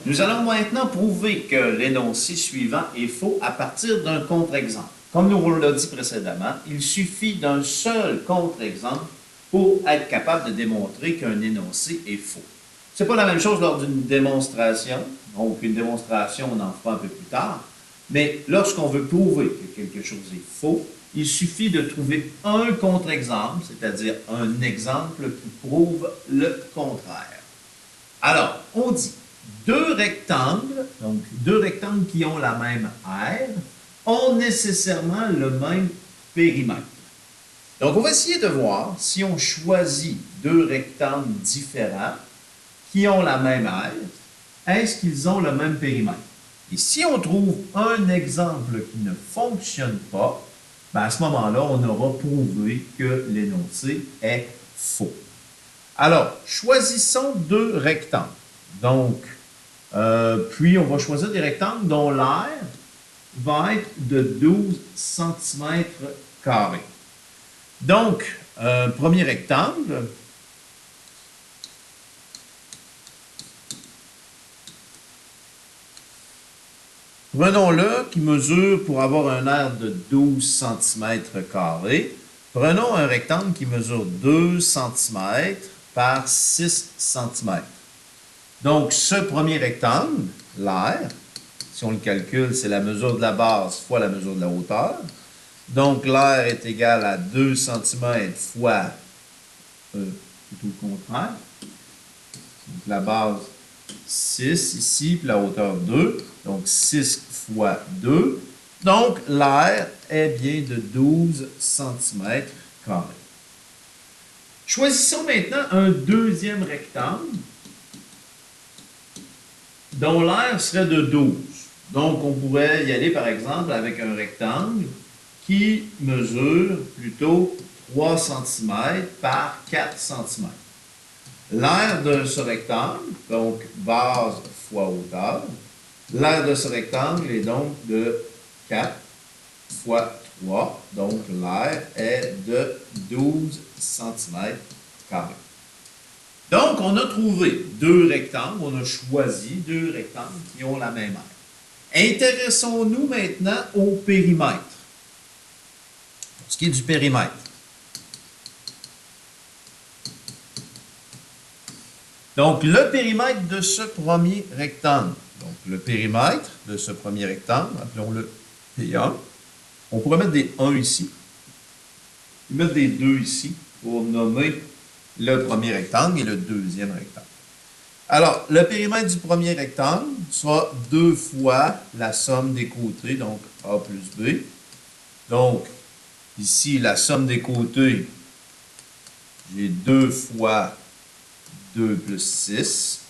Nous allons maintenant prouver que l'énoncé suivant est faux à partir d'un contre-exemple. Comme nous l'avons dit précédemment, il suffit d'un seul contre-exemple pour être capable de démontrer qu'un énoncé est faux. Ce n'est pas la même chose lors d'une démonstration, donc une démonstration on en fera un peu plus tard, mais lorsqu'on veut prouver que quelque chose est faux, il suffit de trouver un contre-exemple, c'est-à-dire un exemple qui prouve le contraire. Alors, on dit deux rectangles, donc deux rectangles qui ont la même aire, ont nécessairement le même périmètre. Donc, on va essayer de voir si on choisit deux rectangles différents qui ont la même aire, est-ce qu'ils ont le même périmètre? Et si on trouve un exemple qui ne fonctionne pas, ben à ce moment-là, on aura prouvé que l'énoncé est faux. Alors, choisissons deux rectangles. Donc, puis on va choisir des rectangles dont l'aire va être de 12 cm². Donc, premier rectangle, prenons-le qui mesure pour avoir un aire de 12 cm². Prenons un rectangle qui mesure 2 cm par 6 cm. Donc, ce premier rectangle, l'aire, si on le calcule, c'est la mesure de la base fois la mesure de la hauteur. Donc, l'aire est égale à 2 cm fois, plutôt le contraire. Donc, la base 6 ici, puis la hauteur 2. Donc, 6 fois 2. Donc, l'aire est bien de 12 cm². Choisissons maintenant un deuxième rectangle dont l'aire serait de 12. Donc, on pourrait y aller, par exemple, avec un rectangle qui mesure plutôt 3 cm par 4 cm. L'aire de ce rectangle, donc base fois hauteur, l'aire de ce rectangle est donc de 4 fois 3, donc l'aire est de 12 cm². Donc, on a trouvé deux rectangles, on a choisi deux rectangles qui ont la même aire. Intéressons-nous maintenant au périmètre. Pour ce qui est du périmètre. Donc, le périmètre de ce premier rectangle. Donc, le périmètre de ce premier rectangle, appelons-le P1. On pourrait mettre des 1 ici, et mettre des 2 ici pour nommer le premier rectangle et le deuxième rectangle. Alors, le périmètre du premier rectangle sera 2 fois la somme des côtés, donc A plus B. Donc, ici, la somme des côtés, j'ai 2 fois 2 plus 6.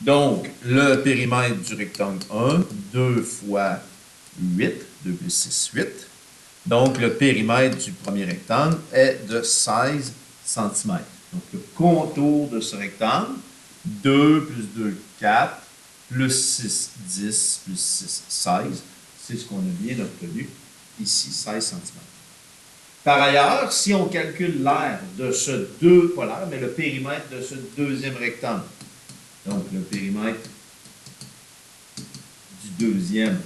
Donc, le périmètre du rectangle 1, 2 fois 8, 2 plus 6, 8. Donc, le périmètre du premier rectangle est de 16 cm. Donc, le contour de ce rectangle, 2 plus 2, 4, plus 6, 10, plus 6, 16. C'est ce qu'on a bien obtenu ici, 16 cm. Par ailleurs, si on calcule l'aire de ce le périmètre de ce deuxième rectangle, donc le périmètre du deuxième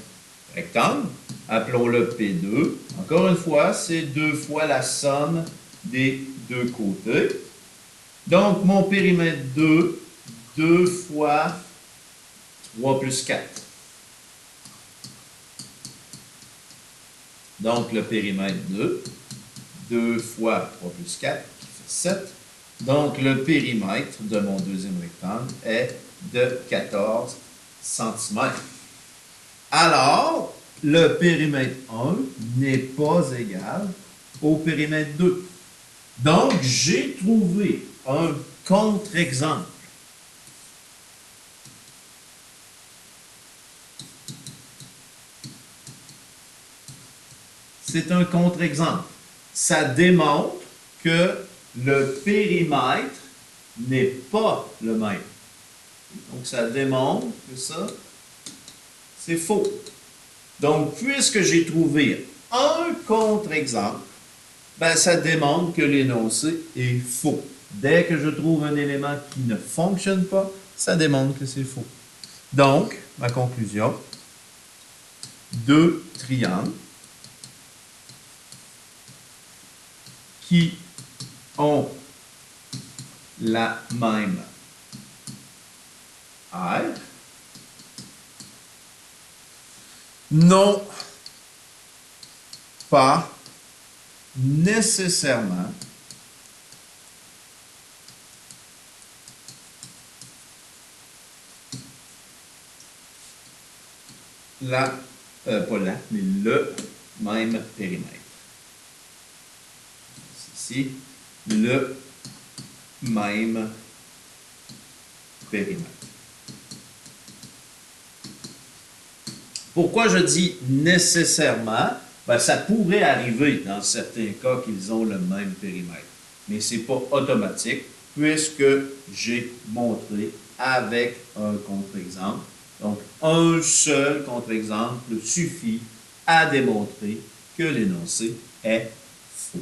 rectangle, appelons-le P2. Encore une fois, c'est 2 fois la somme des deux côtés. Donc, mon périmètre 2, 2 fois 3 plus 4. Donc, le périmètre 2, 2 fois 3 plus 4, qui fait 7. Donc, le périmètre de mon deuxième rectangle est de 14 cm. Alors, le périmètre 1 n'est pas égal au périmètre 2. Donc, j'ai trouvé un contre-exemple. C'est un contre-exemple. Ça démontre que le périmètre n'est pas le même. Donc, ça démontre que ça, c'est faux. Donc, puisque j'ai trouvé un contre-exemple, ben, ça démontre que l'énoncé est faux. Dès que je trouve un élément qui ne fonctionne pas, ça démontre que c'est faux. Donc, ma conclusion, deux triangles qui ont la même aire n'ont pas nécessairement pas la, mais le même périmètre. Ici, le même périmètre. Pourquoi je dis nécessairement? Ben, ça pourrait arriver dans certains cas qu'ils ont le même périmètre. Mais ce n'est pas automatique puisque j'ai montré avec un contre-exemple. Donc, un seul contre-exemple suffit à démontrer que l'énoncé est faux.